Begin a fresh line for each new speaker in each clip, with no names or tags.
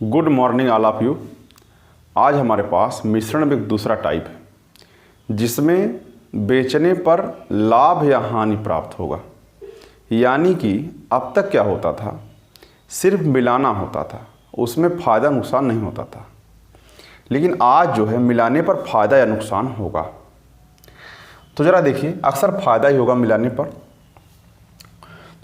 Good morning all of you. आज हमारे पास मिश्रण में एक दूसरा टाइप है जिसमें बेचने पर लाभ या हानि प्राप्त होगा। यानी कि अब तक क्या होता था, सिर्फ मिलाना होता था, उसमें फ़ायदा नुकसान नहीं होता था। लेकिन आज जो है मिलाने पर फ़ायदा या नुकसान होगा। तो ज़रा देखिए, अक्सर फ़ायदा ही होगा मिलाने पर।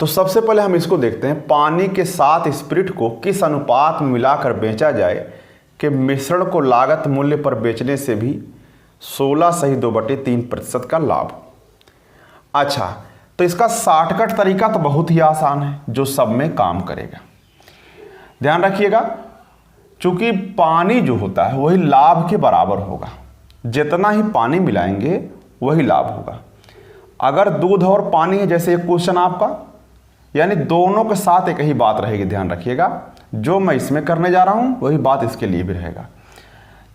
तो सबसे पहले हम इसको देखते हैं, पानी के साथ स्पिरिट को किस अनुपात में मिलाकर बेचा जाए कि मिश्रण को लागत मूल्य पर बेचने से भी 16/2/3% का लाभ। अच्छा, तो इसका शॉर्टकट तरीका तो बहुत ही आसान है जो सब में काम करेगा। ध्यान रखिएगा, चूंकि पानी जो होता है वही लाभ के बराबर होगा। जितना ही पानी मिलाएंगे वही लाभ होगा। अगर दूध और पानी है, जैसे एक क्वेश्चन आपका, यानी दोनों के साथ एक ही बात रहेगी। ध्यान रखिएगा, जो मैं इसमें करने जा रहा हूं वही बात इसके लिए भी रहेगा।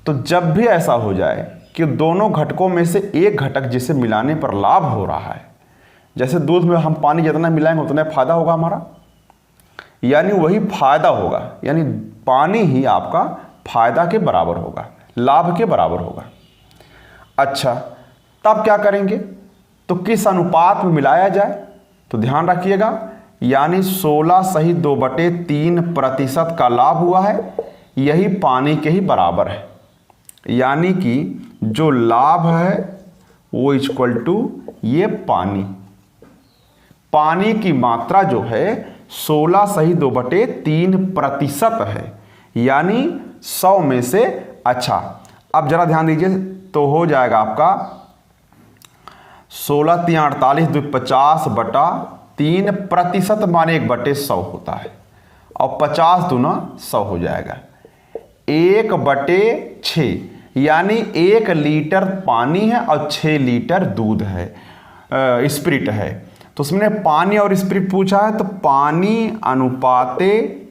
तो जब भी ऐसा हो जाए कि दोनों घटकों में से एक घटक जिसे मिलाने पर लाभ हो रहा है, जैसे दूध में हम पानी जितना मिलाएंगे उतना फायदा होगा हमारा, यानी वही फायदा होगा, यानी पानी ही आपका फायदा के बराबर होगा, लाभ के बराबर होगा। अच्छा, तब क्या करेंगे, तो किस अनुपात में मिलाया जाए, तो ध्यान रखिएगा, यानी 16/2/3% का लाभ हुआ है, यही पानी के ही बराबर है। यानी कि जो लाभ है वो इक्वल टू ये पानी की मात्रा जो है 16/2/3% है, यानी 100 में से। अच्छा, अब जरा ध्यान दीजिए, तो हो जाएगा आपका 16 × 48 = 50/3%, माने 1/100 होता है, और 50 दूना 100 हो जाएगा। 1/6, यानी 1 लीटर पानी है और 6 लीटर दूध है, स्पिरिट है। तो उसमें पानी और स्पिरिट पूछा है, तो पानी अनुपाते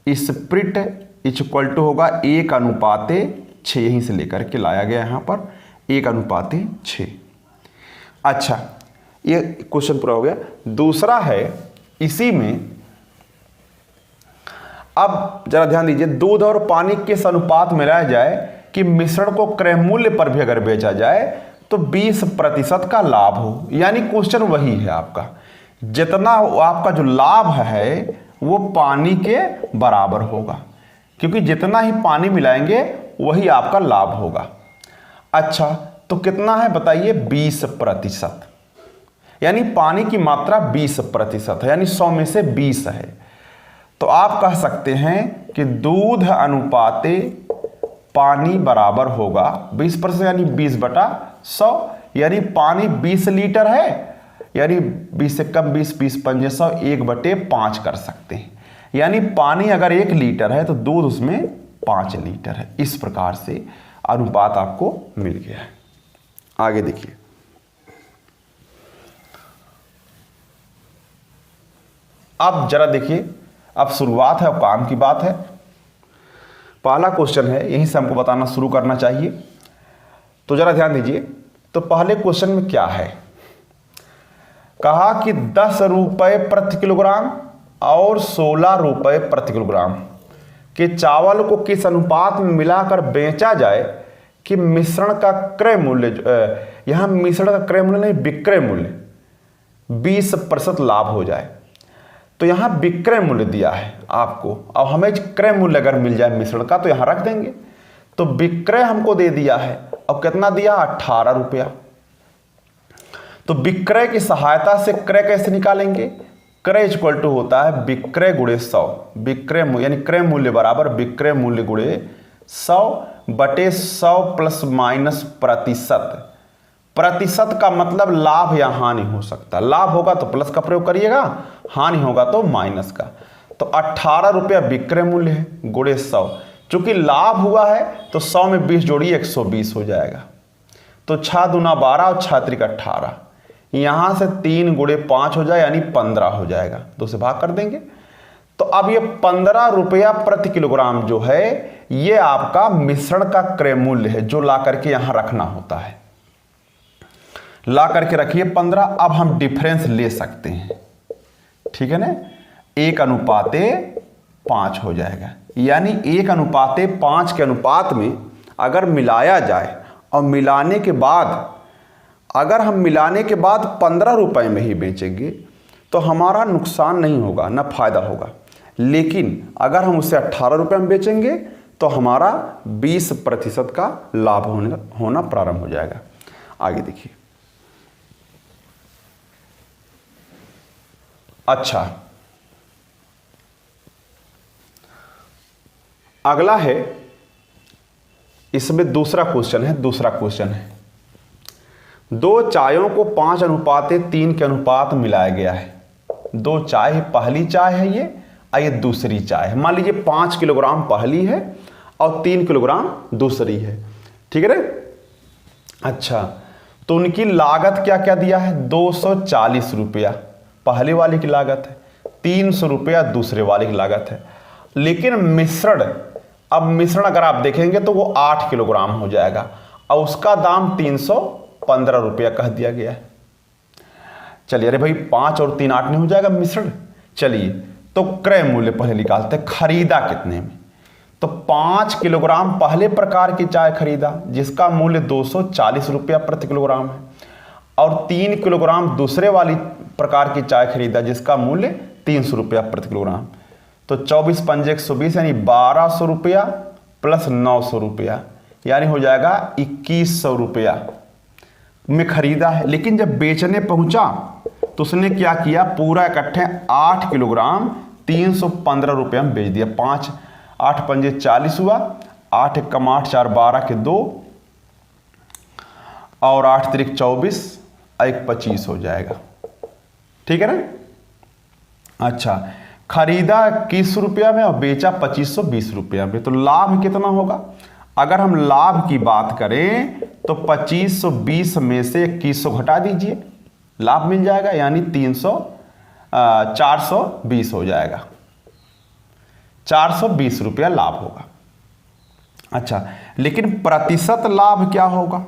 स्पिरिट इक्वल टू होगा 1/6। यहीं से लेकर के लाया गया यहाँ पर 1/6। अच्छा, ये क्वेश्चन पूरा हो गया। दूसरा है इसी में, अब जरा ध्यान दीजिए, दूध और पानी किस अनुपात में लाया जाए कि मिश्रण को क्रय मूल्य पर भी अगर बेचा जाए तो 20% का लाभ हो। यानी क्वेश्चन वही है आपका, जितना आपका जो लाभ है वो पानी के बराबर होगा, क्योंकि जितना ही पानी मिलाएंगे वही आपका लाभ होगा। अच्छा, तो कितना है बताइए, 20%, यानी पानी की मात्रा 20% है, यानी 100 में से 20 है। तो आप कह सकते हैं कि दूध अनुपाते पानी बराबर होगा 20%, यानी 20/100, यानी पानी 20 लीटर है, यानी 20 से कम 20, 20 × 5 = 100, 1/5 कर सकते हैं। यानी पानी अगर 1 लीटर है तो दूध उसमें 5 लीटर है। इस प्रकार से अनुपात आपको मिल गया है। आगे देखिए, अब जरा देखिए, अब शुरुआत है, अब काम की बात है। पहला क्वेश्चन है, यहीं से हमको बताना शुरू करना चाहिए। तो जरा ध्यान दीजिए, तो पहले क्वेश्चन में क्या है, कहा कि 10 रुपये प्रति किलोग्राम और 16 रुपये प्रति किलोग्राम के चावल को किस अनुपात में मिलाकर बेचा जाए कि मिश्रण का क्रय मूल्य, यहां मिश्रण का क्रय मूल्य नहीं, विक्रय मूल्य 20% लाभ हो जाए। तो यहां विक्रय मूल्य दिया है आपको, अब हमें क्रय मूल्य अगर मिल जाए मिश्रण का तो यहां रख देंगे। तो विक्रय हमको दे दिया है, अब कितना दिया, 18 रुपया। तो विक्रय की सहायता से क्रय कैसे निकालेंगे, क्रय इक्वल टू होता है विक्रय × 100। विक्रय मूल्य यानी क्रय मूल्य बराबर विक्रय मूल्य × 100/100 ± प्रतिशत का मतलब लाभ या हानि हो सकता है। लाभ होगा तो प्लस का प्रयोग करिएगा, हानि होगा तो माइनस का। तो 18 रुपया विक्रय मूल्य है × 100। चूंकि लाभ हुआ है तो 100 में 20 जोड़िए 120 हो जाएगा। तो 6 दूना 12 और 6 त्रिक 18, यहां से 3 × 5 हो जाए, यानी 15 हो जाएगा। 2 से भाग कर देंगे। तो अब ये 15 रुपया प्रति किलोग्राम जो है ये आपका मिश्रण का क्रय मूल्य है, जो ला करके यहां रखना होता है। ला करके रखिए 15। अब हम डिफरेंस ले सकते हैं, ठीक है ना, 1/5 हो जाएगा। यानी 1:5 के अनुपात में अगर मिलाया जाए और मिलाने के बाद अगर हम मिलाने के बाद 15 रुपए में ही बेचेंगे तो हमारा नुकसान नहीं होगा, न फायदा होगा। लेकिन अगर हम उसे 18 रुपए में बेचेंगे तो हमारा 20% का लाभ होना प्रारंभ हो जाएगा। आगे देखिए। अच्छा, अगला है, इसमें दूसरा क्वेश्चन है। 2 चायों को 5:3 के अनुपात में मिलाया गया है। 2 चाय है, पहली चाय है ये दूसरी चाय है। मान लीजिए 5 किलोग्राम पहली है और 3 किलोग्राम दूसरी है, ठीक है ना। अच्छा, तो उनकी लागत क्या क्या दिया है? 240 रुपया पहले वाले की लागत है, 300 रुपया दूसरे वाले की लागत है। लेकिन मिश्रण अगर आप देखेंगे तो वो 8 किलोग्राम हो जाएगा और उसका दाम 315 रुपया कह दिया गया है। चलिए, अरे भाई 5 और 3 8 नहीं हो जाएगा मिश्रण। चलिए, तो क्रय मूल्य पहले निकालते हैं, खरीदा कितने में। तो 5 किलोग्राम पहले प्रकार की चाय खरीदा जिसका मूल्य 240 रुपया प्रति किलोग्राम है, और 3 किलोग्राम दूसरे वाली प्रकार की चाय खरीदा जिसका मूल्य 300 रुपया प्रति किलोग्राम। तो 24 पंजे 120 यानी 1200 रुपया प्लस 900 रुपया, यानी हो जाएगा 2100 रुपया में खरीदा है। लेकिन जब बेचने पहुंचा तो उसने क्या किया, पूरा इकट्ठे 8 किलोग्राम 315 रुपये में बेच दिया। 5 8 पंजे 40 हुआ, 8 एकम 8 4 12 के 2 और 8 तिरिक 24 1 25 हो जाएगा, ठीक है ना। अच्छा, खरीदा 21 रुपया में और बेचा 2520 रुपया में, तो लाभ कितना होगा? अगर हम लाभ की बात करें तो 2520 में से 2100 घटा दीजिए, लाभ मिल जाएगा, यानी 420 हो जाएगा। 420 रुपया लाभ होगा। अच्छा, लेकिन प्रतिशत लाभ क्या होगा?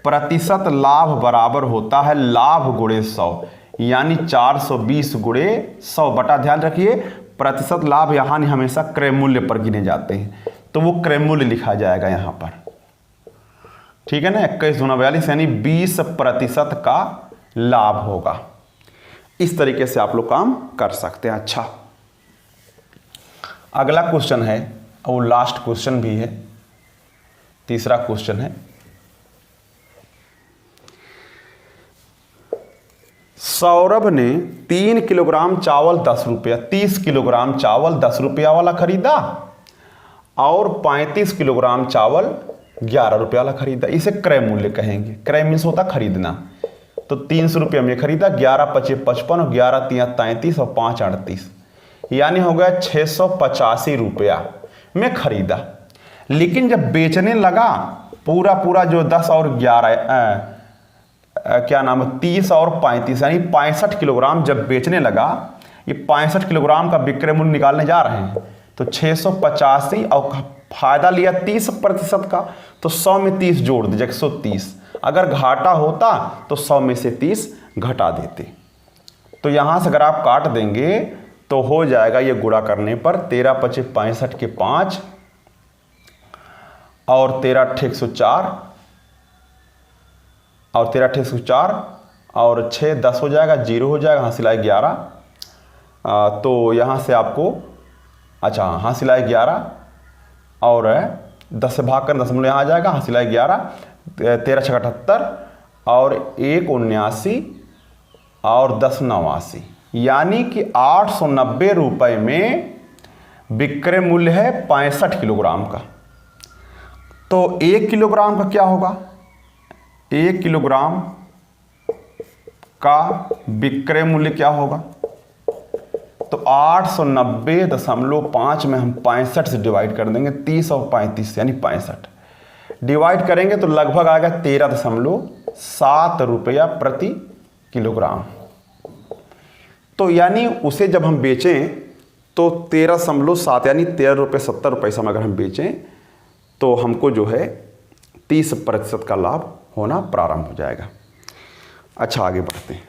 प्रतिशत लाभ बराबर होता है लाभ गुणे 100, यानी 420 गुणे 100 बटा, ध्यान रखिए प्रतिशत लाभ यहाँ नहीं, हमेशा क्रय मूल्य पर गिने जाते हैं, तो वो क्रय मूल्य लिखा जाएगा यहाँ पर, ठीक है ना। 21 दूना 42 यानी 20% का लाभ होगा। इस तरीके से आप लोग काम कर सकते हैं। अच्छा, अगला क्वेश्चन है और लास्ट क्वेश्चन भी है, तीसरा क्वेश्चन है। सौरभ ने 3 किलोग्राम चावल 10 रुपया, 30 किलोग्राम चावल 10 रुपया वाला खरीदा और 35 किलोग्राम चावल 11 रुपया वाला खरीदा। इसे क्रय मूल्य कहेंगे। क्रय मीन्स होता खरीदना। तो 300 रुपये में खरीदा, 11 × 5 = 55 और 11 × 3 = 33 और 5 × 38, यानी हो गया 685 रुपया में खरीदा। लेकिन जब बेचने लगा पूरा जो 10 और 11 क्या नाम है 30 और 35 यानी 65 किलोग्राम जब बेचने लगा, ये 65 किलोग्राम का विक्रय मूल्य निकालने जा रहे हैं, तो 685 और फायदा लिया 30% का, तो 100 में 30 जोड़ दीजिए 130। अगर घाटा होता तो 100 में से 30 घटा देते। तो यहाँ से अगर आप काट देंगे तो हो जाएगा ये गुणा करने पर 13 × 5 = 65 के 5 और 13 × 8 = 104 और 13 × 8 = 104 और 6 10 हो जाएगा, 0 हो जाएगा, हासिल 11। तो यहाँ से आपको अच्छा हासिल 11 और 10 से भाग कर दशमलव यहाँ आ जाएगा, हासिल 11, 13 × 6 = 78 और 1 79 और 10 89, यानी कि 890 रुपये में विक्रय मूल्य है 65 किलोग्राम का। तो 1 किलोग्राम का क्या होगा? 1 किलोग्राम का विक्रय मूल्य क्या होगा? तो 890.5 में हम 65 से डिवाइड कर देंगे, 30 और 35 यानी 65 डिवाइड करेंगे तो लगभग आएगा 13.7 रुपया प्रति किलोग्राम। तो यानी उसे जब हम बेचें तो 13.7 यानी 13 रुपये 70 पैसा में अगर हम बेचें तो हमको जो है 30% का लाभ होना प्रारंभ हो जाएगा। अच्छा, आगे बढ़ते हैं।